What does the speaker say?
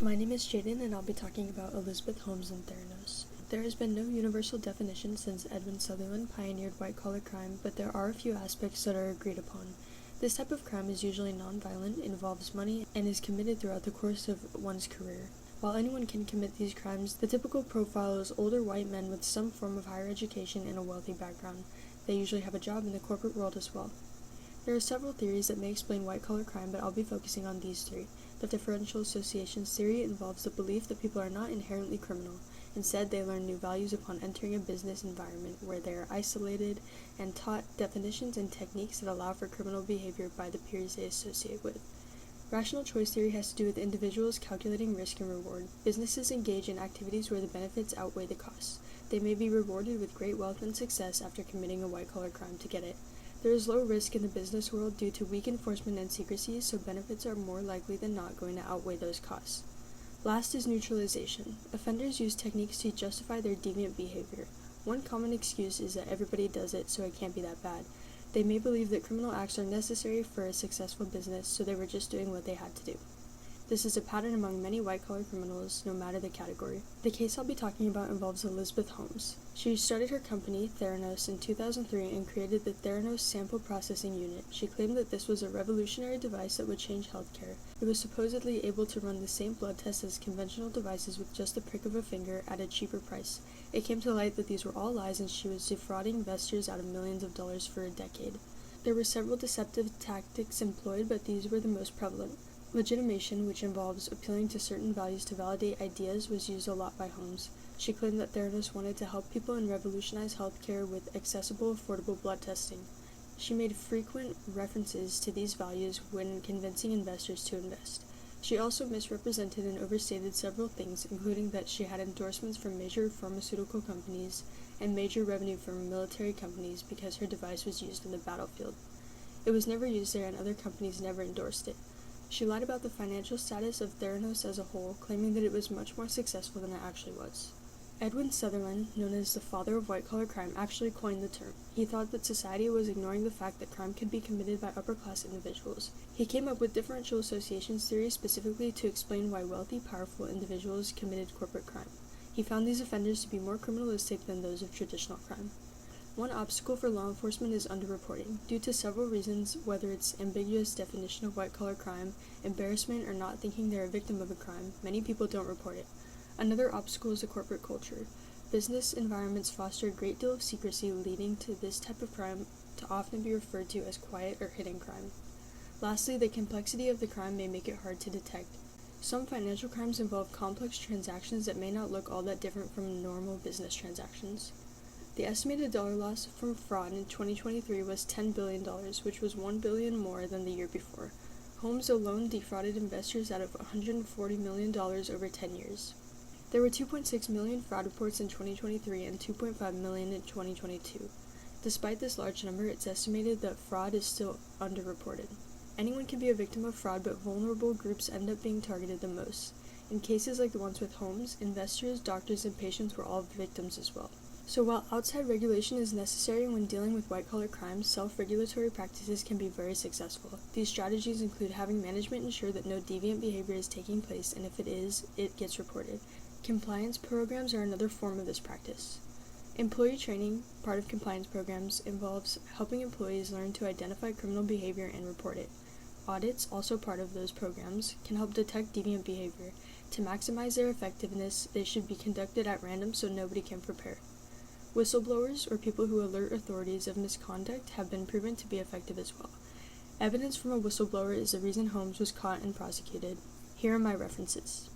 My name is Jaden, and I'll be talking about Elizabeth Holmes and Theranos. There has been no universal definition since Edwin Sutherland pioneered white-collar crime, but there are a few aspects that are agreed upon. This type of crime is usually non-violent, involves money, and is committed throughout the course of one's career. While anyone can commit these crimes, the typical profile is older white men with some form of higher education and a wealthy background. They usually have a job in the corporate world as well. There are several theories that may explain white-collar crime, but I'll be focusing on these three. The differential associations theory involves the belief that people are not inherently criminal. Instead, they learn new values upon entering a business environment where they are isolated and taught definitions and techniques that allow for criminal behavior by the peers they associate with. Rational choice theory has to do with individuals calculating risk and reward. Businesses engage in activities where the benefits outweigh the costs. They may be rewarded with great wealth and success after committing a white-collar crime to get it. There is low risk in the business world due to weak enforcement and secrecy, so benefits are more likely than not going to outweigh those costs. Last is neutralization. Offenders use techniques to justify their deviant behavior. One common excuse is that everybody does it, so it can't be that bad. They may believe that criminal acts are necessary for a successful business, so they were just doing what they had to do. This is a pattern among many white-collar criminals, no matter the category. The case I'll be talking about involves Elizabeth Holmes. She started her company, Theranos, in 2003 and created the Theranos Sample Processing Unit. She claimed that this was a revolutionary device that would change healthcare. It was supposedly able to run the same blood tests as conventional devices with just the prick of a finger at a cheaper price. It came to light that these were all lies and she was defrauding investors out of millions of dollars for a decade. There were several deceptive tactics employed, but these were the most prevalent. Legitimation, which involves appealing to certain values to validate ideas, was used a lot by Holmes. She claimed that Theranos wanted to help people and revolutionize healthcare with accessible, affordable blood testing. She made frequent references to these values when convincing investors to invest. She also misrepresented and overstated several things, including that she had endorsements from major pharmaceutical companies and major revenue from military companies because her device was used in the battlefield. It was never used there and other companies never endorsed it. She lied about the financial status of Theranos as a whole, claiming that it was much more successful than it actually was. Edwin Sutherland, known as the father of white-collar crime, actually coined the term. He thought that society was ignoring the fact that crime could be committed by upper-class individuals. He came up with differential associations theory specifically to explain why wealthy, powerful individuals committed corporate crime. He found these offenders to be more criminalistic than those of traditional crime. One obstacle for law enforcement is underreporting. Due to several reasons, whether it's ambiguous definition of white-collar crime, embarrassment, or not thinking they're a victim of a crime, many people don't report it. Another obstacle is the corporate culture. Business environments foster a great deal of secrecy, leading to this type of crime to often be referred to as quiet or hidden crime. Lastly, the complexity of the crime may make it hard to detect. Some financial crimes involve complex transactions that may not look all that different from normal business transactions. The estimated dollar loss from fraud in 2023 was $10 billion, which was $1 billion more than the year before. Holmes alone defrauded investors out of $140 million over 10 years. There were 2.6 million fraud reports in 2023 and 2.5 million in 2022. Despite this large number, it's estimated that fraud is still underreported. Anyone can be a victim of fraud, but vulnerable groups end up being targeted the most. In cases like the ones with Holmes, investors, doctors, and patients were all victims as well. So while outside regulation is necessary when dealing with white-collar crimes, self-regulatory practices can be very successful. These strategies include having management ensure that no deviant behavior is taking place, and if it is, it gets reported. Compliance programs are another form of this practice. Employee training, part of compliance programs, involves helping employees learn to identify criminal behavior and report it. Audits, also part of those programs, can help detect deviant behavior. To maximize their effectiveness, they should be conducted at random so nobody can prepare. Whistleblowers, or people who alert authorities of misconduct, have been proven to be effective as well. Evidence from a whistleblower is the reason Holmes was caught and prosecuted. Here are my references.